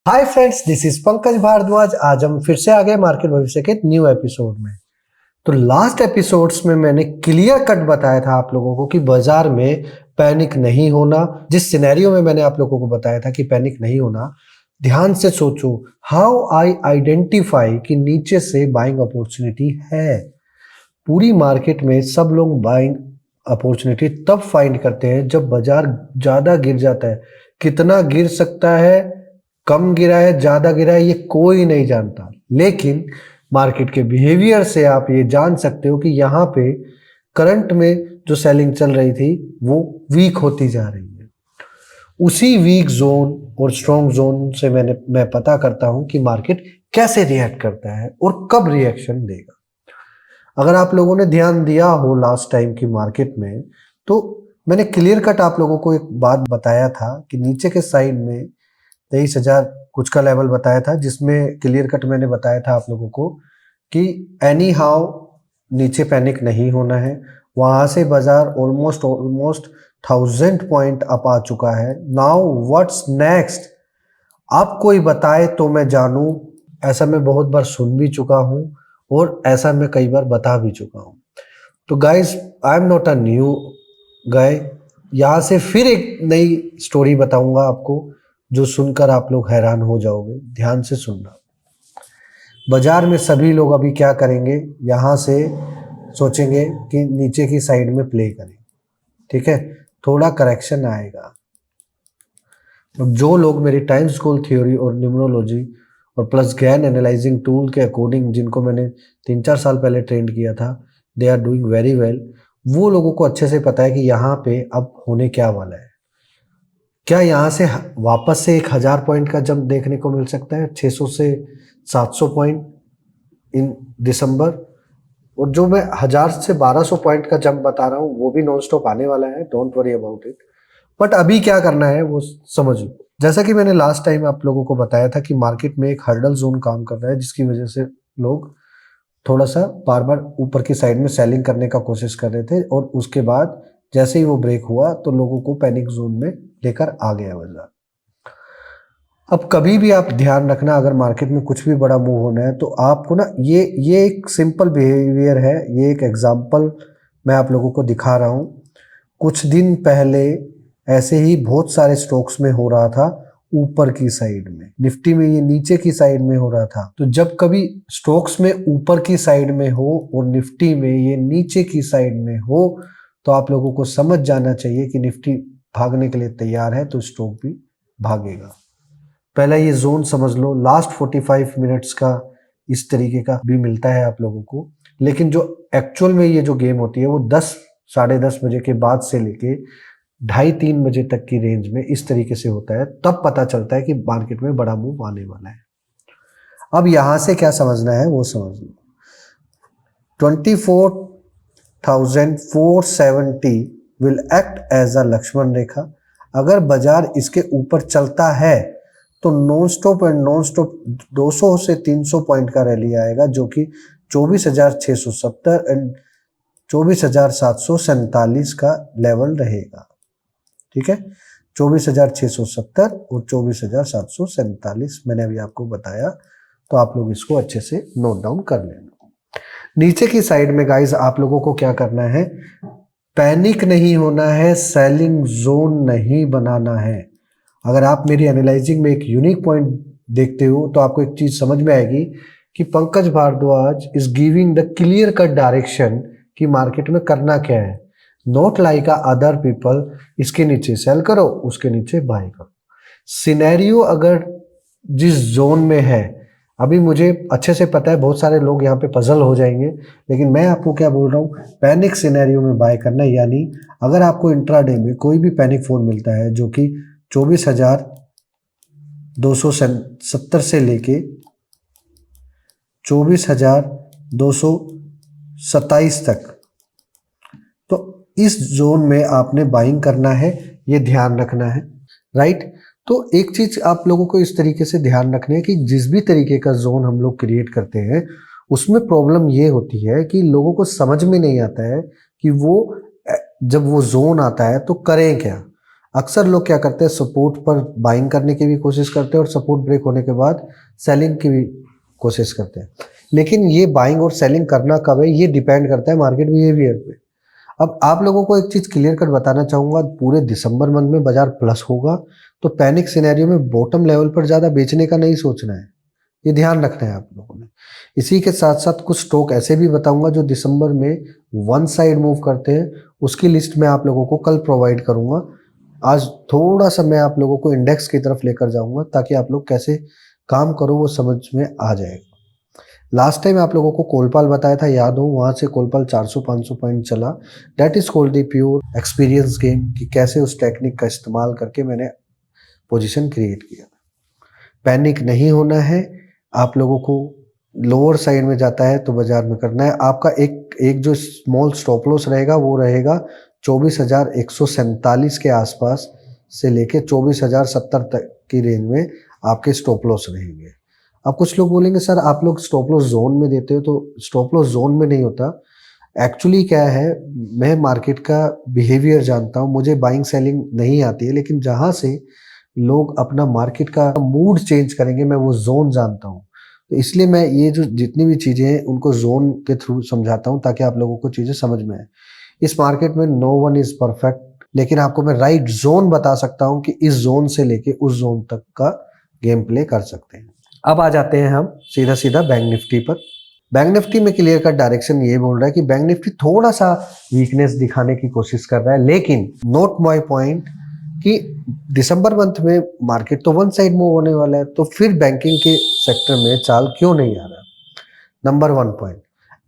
Hi friends, this is Pankaj Bhardwaj. आज हम फिर से आ गए मार्केट भविष्य के न्यू एपिसोड में। तो लास्ट एपिसोड्स में मैंने क्लियर कट बताया था आप लोगों को कि बाजार में पैनिक नहीं होना। जिस सिनेरियो में मैंने आप लोगों को बताया था कि पैनिक नहीं होना, ध्यान से सोचो। हाउ आई आइडेंटिफाई कि नीचे से बाइंग अपॉर्चुनिटी है। पूरी मार्केट में सब लोग बाइंग अपॉर्चुनिटी तब फाइंड करते हैं जब बाजार ज्यादा गिर जाता है। कितना गिर सकता है, कम गिरा है, ज्यादा गिरा है, ये कोई नहीं जानता। लेकिन मार्केट के बिहेवियर से आप ये जान सकते हो कि यहाँ पे करंट में जो सेलिंग चल रही थी वो वीक होती जा रही है। उसी वीक जोन और स्ट्रॉन्ग जोन से मैं पता करता हूं कि मार्केट कैसे रिएक्ट करता है और कब रिएक्शन देगा। अगर आप लोगों ने ध्यान दिया हो लास्ट टाइम की मार्केट में, तो मैंने क्लियर कट आप लोगों को एक बात बताया था कि नीचे के साइड में 23,000 कुछ का लेवल बताया था, जिसमें क्लियर कट मैंने बताया था आप लोगों को कि एनी हाउ नीचे पैनिक नहीं होना है। वहां से बाजार ऑलमोस्ट 1000 पॉइंट अप आ चुका है। नाउ व्हाट्स नेक्स्ट, आप कोई बताए तो मैं जानूं। ऐसा मैं बहुत बार सुन भी चुका हूं और ऐसा मैं कई बार बता भी चुका हूं। तो guys, I am not a new guy. यहाँ से फिर एक नई स्टोरी बताऊंगा आपको जो सुनकर आप लोग हैरान हो जाओगे। ध्यान से सुनना। बाजार में सभी लोग अभी क्या करेंगे, यहाँ से सोचेंगे कि नीचे की साइड में प्ले करें। ठीक है, थोड़ा करेक्शन आएगा। जो लोग मेरी टाइम स्कूल थ्योरी और न्यूमरोलॉजी और प्लस गैन एनालाइजिंग टूल के अकॉर्डिंग, जिनको मैंने 3-4 साल पहले ट्रेंड किया था, they are doing very well. वो लोगों को अच्छे से पता है कि यहाँ पे अब होने क्या वाला है। क्या यहाँ से वापस से 1000 पॉइंट का जंप देखने को मिल सकता है, 600 से 700 पॉइंट इन दिसंबर। और जो मैं 1000 से 1200 पॉइंट का जंप बता रहा हूँ वो भी नॉन स्टॉप आने वाला है, don't worry about it. But अभी क्या करना है वो समझ लो। जैसा कि मैंने लास्ट टाइम आप लोगों को बताया था कि मार्केट में एक हर्डल जोन काम कर रहा है, जिसकी वजह से लोग थोड़ा सा बार बार ऊपर की साइड में सेलिंग करने का कोशिश कर रहे थे, और उसके बाद जैसे ही वो ब्रेक हुआ तो लोगों को पैनिक जोन में लेकर आ गया बाजार। अब कभी भी आप ध्यान रखना, अगर मार्केट में कुछ भी बड़ा मूव होना है तो आपको ना ये एक सिंपल बिहेवियर है, ये एक एग्जांपल मैं आप लोगों को दिखा रहा हूँ। कुछ दिन पहले ऐसे ही बहुत सारे स्टॉक्स में हो रहा था ऊपर की साइड में, निफ्टी में ये नीचे की साइड में हो रहा था। तो जब कभी स्टॉक्स में ऊपर की साइड में हो और निफ्टी में ये नीचे की साइड में हो, तो आप लोगों को समझ जाना चाहिए कि निफ्टी भागने के लिए तैयार है, तो स्टॉक भी भागेगा। पहला ये जोन समझ लो। लास्ट 45 मिनट्स का इस तरीके का भी मिलता है आप लोगों को, लेकिन जो एक्चुअल में ये जो गेम होती है वो 10 साढ़े 10 बजे के बाद से लेके 2:30-3 बजे तक की रेंज में इस तरीके से होता है। तब पता चलता है कि मार्केट में बड़ा मूव आने वाला है। अब यहां से क्या समझना है वो समझ लो। 24,470 will act as a Lakshman rekha. अगर बाजार इसके ऊपर चलता है तो non stop and non stop 200 से 300 पॉइंट का रैली आएगा, जो कि 24,670 एंड 24,747 का लेवल रहेगा। ठीक है, 24,670 और 24,747 मैंने अभी आपको बताया, तो आप लोग इसको अच्छे से नोट डाउन कर लेना। नीचे की साइड में गाइस आप लोगों को क्या करना है, पैनिक नहीं होना है, सेलिंग जोन नहीं बनाना है। अगर आप मेरी एनालाइजिंग में एक यूनिक पॉइंट देखते हो तो आपको एक चीज समझ में आएगी कि Pankaj Bhardwaj is giving the clear cut direction कि मार्केट में करना क्या है। नॉट लाइक अदर पीपल, इसके नीचे सेल करो, उसके नीचे बाय करो। सिनेरियो अगर जिस जोन में है, अभी मुझे अच्छे से पता है बहुत सारे लोग यहाँ पे पजल हो जाएंगे, लेकिन मैं आपको क्या बोल रहा हूँ, पैनिक सिनेरियो में बाय करना। यानी अगर आपको इंट्राडे में कोई भी पैनिक फोन मिलता है जो कि 24,270 से लेके 24,227 तक, तो इस जोन में आपने बाइंग करना है, ये ध्यान रखना है। राइट, तो एक चीज आप लोगों को इस तरीके से ध्यान रखनी है कि जिस भी तरीके का जोन हम लोग क्रिएट करते हैं उसमें प्रॉब्लम ये होती है कि लोगों को समझ में नहीं आता है कि वो जब वो जोन आता है तो करें क्या। अक्सर लोग क्या करते हैं, सपोर्ट पर बाइंग करने की भी कोशिश करते हैं और सपोर्ट ब्रेक होने के बाद सेलिंग की भी कोशिश करते हैं। लेकिन ये बाइंग और सेलिंग करना कब है, ये डिपेंड करता है मार्केट बिहेवियर पे। अब आप लोगों को एक चीज़ क्लियर कट बताना चाहूँगा, पूरे दिसंबर मंथ में बाजार प्लस होगा, तो पैनिक सिनेरियो में बॉटम लेवल पर ज़्यादा बेचने का नहीं सोचना है, ये ध्यान रखना है आप लोगों ने। इसी के साथ साथ कुछ स्टॉक ऐसे भी बताऊंगा जो दिसंबर में वन साइड मूव करते हैं, उसकी लिस्ट मैं आप लोगों को कल प्रोवाइड करूंगा। आज थोड़ा सा मैं आप लोगों को इंडेक्स की तरफ लेकर जाऊंगा ताकि आप लोग कैसे काम करो वो समझ में आ जाएगा। लास्ट टाइम आप लोगों को कोलपाल बताया था, याद हो, वहां से कोलपाल 400-500 पॉइंट चला। That is called the pure experience game, कि कैसे उस टेक्निक का इस्तेमाल करके मैंने पोजीशन क्रिएट किया। पैनिक नहीं होना है आप लोगों को। लोअर साइड में जाता है तो बाजार में करना है। आपका एक जो स्मॉल स्टॉप लॉस रहेगा वो रहेगा 24,147 के आसपास से लेके 24,070 तक की रेंज में आपके स्टॉप लॉस रहेंगे। अब कुछ लोग बोलेंगे सर आप लोग स्टॉप लॉस जोन में देते हो, तो स्टॉप लॉस जोन में नहीं होता। एक्चुअली क्या है, मैं मार्केट का बिहेवियर जानता हूँ, मुझे बाइंग सेलिंग नहीं आती है, लेकिन जहाँ से लोग अपना मार्केट का मूड चेंज करेंगे मैं वो जोन जानता हूँ। तो इसलिए मैं ये जो जितनी भी चीज़ें हैं उनको जोन के थ्रू समझाता हूँ ताकि आप लोगों को चीज़ें समझ में आए। इस मार्केट में नो वन इज़ परफेक्ट, लेकिन आपको मैं राइट जोन बता सकता हूँ कि इस जोन से लेके उस जोन तक का गेम प्ले कर सकते हैं। अब आ जाते हैं हम सीधा सीधा बैंक निफ्टी पर। बैंक निफ्टी में क्लियर कट डायरेक्शन ये बोल रहा है कि बैंक निफ्टी थोड़ा सा वीकनेस दिखाने की कोशिश कर रहा है, लेकिन नोट माय पॉइंट कि दिसंबर मंथ में मार्केट तो वन साइड मूव होने वाला है, तो फिर बैंकिंग के सेक्टर में चाल क्यों नहीं आ रहा। नंबर 1 पॉइंट,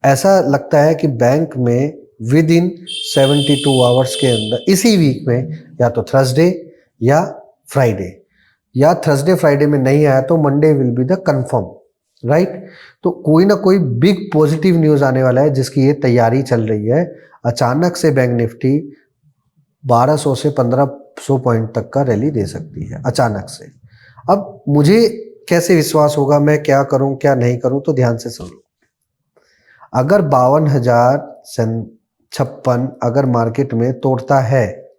ऐसा लगता है कि बैंक में विद इन 72 आवर्स के अंदर इसी वीक में या तो थर्सडे या फ्राइडे, या थर्सडे फ्राइडे में नहीं आया तो Monday will be the confirm, right. तो कोई ना कोई बिग पॉजिटिव न्यूज आने वाला है जिसकी ये तैयारी चल रही है। अचानक से बैंक निफ्टी 1200 से 1500 पॉइंट तक का रैली दे सकती है अचानक से। अब मुझे कैसे विश्वास होगा, मैं क्या करूं क्या नहीं करूं, तो ध्यान से सुन लो। अगर 52,056 अगर मार्केट में तोड़ता है,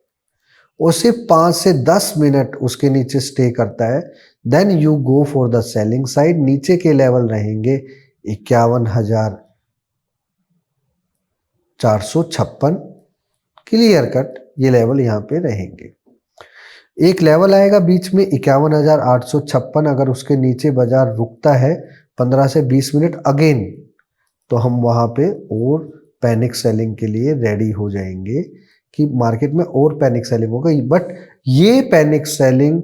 उसे 5 से 10 मिनट उसके नीचे स्टे करता है, then you go for the selling side. नीचे के लेवल रहेंगे 51,456, क्लियर कट ये लेवल यहाँ पे रहेंगे। एक लेवल आएगा बीच में 51,856, अगर उसके नीचे बाजार रुकता है 15 से 20 मिनट अगेन, तो हम वहाँ पे और पैनिक सेलिंग के लिए रेडी हो जाएंगे कि मार्केट में और पैनिक सेलिंग होगा। बट ये panic selling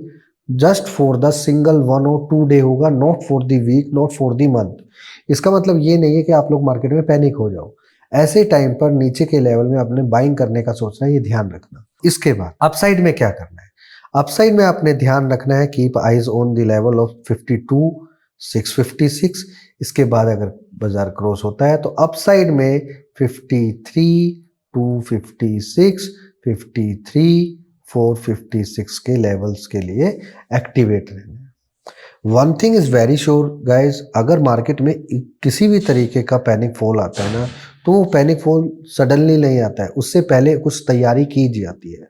just for the single 1 और 2 डे होगा, not for the week, not for the month. इसका मतलब ये नहीं है कि आप लोग मार्केट में पैनिक हो जाओ। ऐसे टाइम पर नीचे के लेवल में आपने बाइंग करने का सोचना है, ये ध्यान रखना। इसके बाद अपसाइड में क्या करना है, अपसाइड में आपने ध्यान रखना है keep eyes on the level of 52,656। इसके बाद अगर बाजार क्रॉस होता है तो अपसाइड में 53,256, 53,456 के लेवल्स के लिए एक्टिवेट रहना है। One thing is very sure guys, अगर मार्केट में किसी भी तरीके का पैनिक फॉल आता है ना, तो वो पैनिक फॉल सडनली नहीं आता है, उससे पहले कुछ तैयारी की जाती है।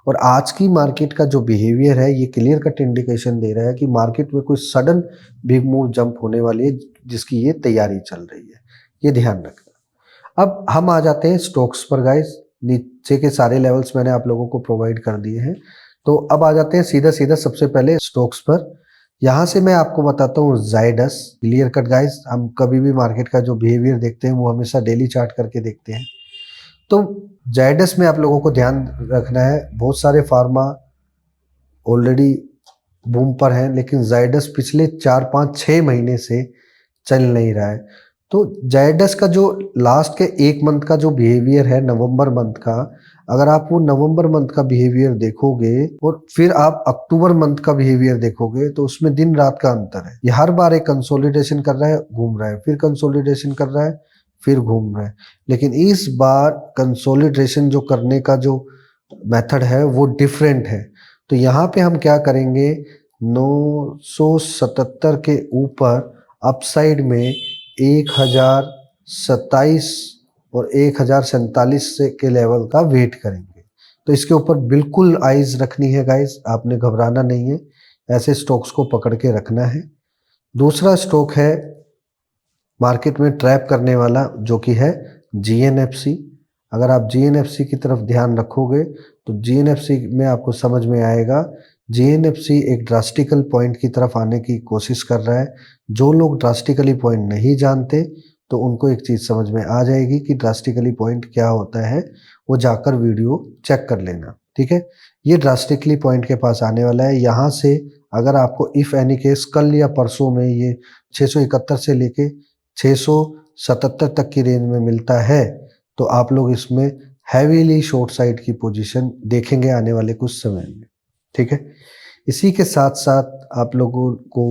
और आज की मार्केट का जो बिहेवियर है ये क्लियर कट इंडिकेशन दे रहा है कि मार्केट में कोई सडन बिग मूव जंप होने वाली है जिसकी ये तैयारी चल रही है, ये ध्यान रखना। अब हम आ जाते हैं स्टॉक्स पर गाइस। नीचे के सारे लेवल्स मैंने आप लोगों को प्रोवाइड कर दिए हैं, तो अब आ जाते हैं सीधा सीधा सबसे पहले स्टॉक्स पर। यहाँ से मैं आपको बताता हूँ जायडस। क्लियर कट गाइस, हम कभी भी मार्केट का जो बिहेवियर देखते हैं वो हमेशा डेली चार्ट करके देखते हैं। तो जायडस में आप लोगों को ध्यान रखना है, बहुत सारे फार्मा ऑलरेडी बूम पर हैं, लेकिन जायडस पिछले 4-5-6 महीने से चल नहीं रहा है। तो जायडस का जो लास्ट के 1 मंथ का जो बिहेवियर है नवंबर मंथ का, अगर आप वो नवंबर मंथ का बिहेवियर देखोगे और फिर आप अक्टूबर मंथ का बिहेवियर देखोगे तो उसमें दिन रात का अंतर है। ये हर बार एक कंसोलिडेशन कर रहा है, घूम रहा है, फिर कंसोलिडेशन कर रहा है, फिर घूम रहा है। लेकिन इस बार कंसोलिडेशन जो करने का जो मेथड है वो डिफरेंट है। तो यहाँ पे हम क्या करेंगे, 977 के ऊपर अपसाइड में 1027 और 1047 से के लेवल का वेट करेंगे। तो इसके ऊपर बिल्कुल आइज रखनी है गाइस, आपने घबराना नहीं है, ऐसे स्टॉक्स को पकड़ के रखना है। दूसरा स्टॉक है मार्केट में ट्रैप करने वाला, जो कि है जीएनएफसी। अगर आप जीएनएफसी की तरफ ध्यान रखोगे तो जीएनएफसी में आपको समझ में आएगा, जीएनएफसी एक ड्रास्टिकल पॉइंट की तरफ आने की कोशिश कर रहा है। जो लोग ड्रास्टिकली पॉइंट नहीं जानते तो उनको एक चीज़ समझ में आ जाएगी कि ड्रास्टिकली पॉइंट क्या होता है, वो जाकर वीडियो चेक कर लेना, ठीक है। ये ड्रास्टिकली पॉइंट के पास आने वाला है। यहाँ से अगर आपको इफ़ एनी केस कल या परसों में ये 671 से लेके 677 तक की रेंज में मिलता है तो आप लोग इसमें हैवीली शॉर्ट साइड की पोजीशन देखेंगे आने वाले कुछ समय में, ठीक है। इसी के साथ साथ आप लोगों को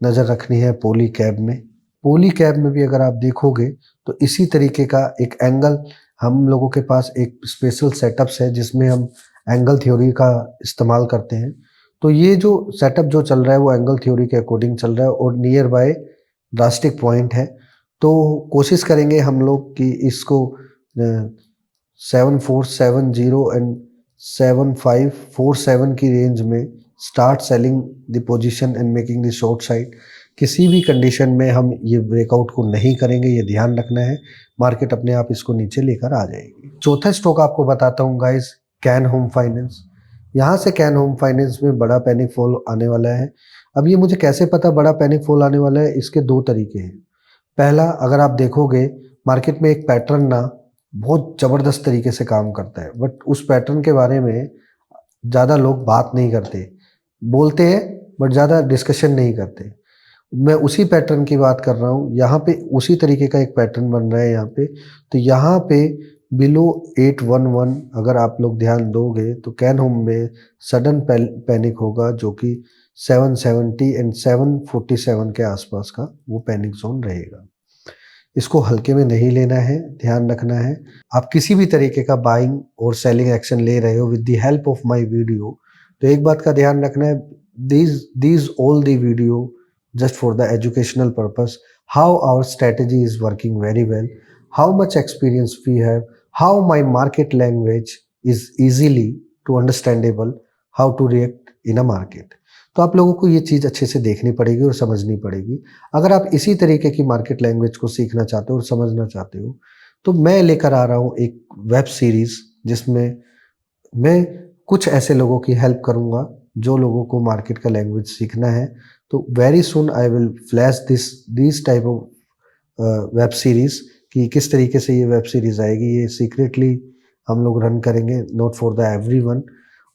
नज़र रखनी है पॉली कैब में। पॉली कैब में भी अगर आप देखोगे तो इसी तरीके का एक एंगल, हम लोगों के पास एक स्पेशल सेटअप्स है जिसमें हम एंगल थ्योरी का इस्तेमाल करते हैं। तो ये जो सेटअप जो चल रहा है वो एंगल थ्योरी के अकॉर्डिंग चल रहा है और नियर बाय ड्रास्टिक पॉइंट है। तो कोशिश करेंगे हम लोग कि इसको 7470 एंड 7547 की रेंज में start selling the position and making the short side. किसी भी कंडीशन में हम ये ब्रेकआउट को नहीं करेंगे, ये ध्यान रखना है। मार्केट अपने आप इसको नीचे लेकर आ जाएगी। चौथा स्टॉक आपको बताता हूँ गाइस, कैन होम फाइनेंस। यहाँ से कैन होम फाइनेंस में बड़ा पैनिक फॉल आने वाला है। अब ये मुझे कैसे पता बड़ा पैनिक फॉल आने वाला है, इसके दो तरीके हैं। पहला, अगर आप देखोगे मार्केट में एक पैटर्न ना बहुत ज़बरदस्त तरीके से काम करता है, बट उस पैटर्न के बारे में ज़्यादा लोग बात नहीं करते, बोलते हैं बट ज़्यादा डिस्कशन नहीं करते। मैं उसी पैटर्न की बात कर रहा हूँ। यहाँ पे उसी तरीके का एक पैटर्न बन रहा है यहाँ पे। तो यहाँ पे बिलो 811 अगर आप लोग ध्यान दोगे तो कैन होम में सडन पैनिक होगा, जो कि 770 एंड 747 के आसपास का वो पैनिक जोन रहेगा। इसको हल्के में नहीं लेना है, ध्यान रखना है। आप किसी भी तरीके का बाइंग और सेलिंग एक्शन ले रहे हो with the help of my video, तो एक बात का ध्यान रखना है, these all the video just for the educational purpose, how our strategy is working very well, how much experience we have, how my market language is easily to understandable, how to react in a market। तो आप लोगों को ये चीज़ अच्छे से देखनी पड़ेगी और समझनी पड़ेगी। अगर आप इसी तरीके की मार्केट लैंग्वेज को सीखना चाहते हो और समझना चाहते हो तो मैं लेकर आ रहा हूँ एक वेब सीरीज़ जिसमें मैं कुछ ऐसे लोगों की हेल्प करूँगा जो लोगों को मार्केट का लैंग्वेज सीखना है। तो very soon I will flash this type of web series कि किस तरीके से ये वेब सीरीज़ आएगी। ये सीक्रेटली हम लोग रन करेंगे, नॉट फॉर द एवरीवन।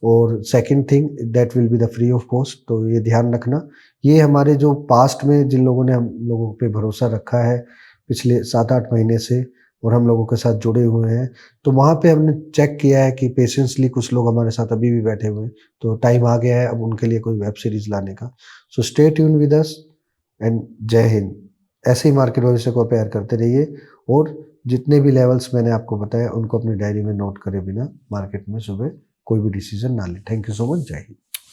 और second thing, that will be the free of cost. तो ये ध्यान रखना, ये हमारे जो पास्ट में जिन लोगों ने हम लोगों पे भरोसा रखा है पिछले 7-8 महीने से और हम लोगों के साथ जुड़े हुए हैं, तो वहाँ पे हमने चेक किया है कि पेशेंसली कुछ लोग हमारे साथ अभी भी बैठे हुए हैं। तो टाइम आ गया है अब उनके लिए कोई वेब सीरीज़ लाने का। So stay tune with us and जय हिंद। ऐसे ही मार्केट भविष्य को प्यार करते रहिए और जितने भी लेवल्स मैंने आपको बताया उनको अपनी डायरी में नोट करे बिना मार्केट में सुबह कोई भी डिसीजन ना ले। Thank you so much. जय हिंद।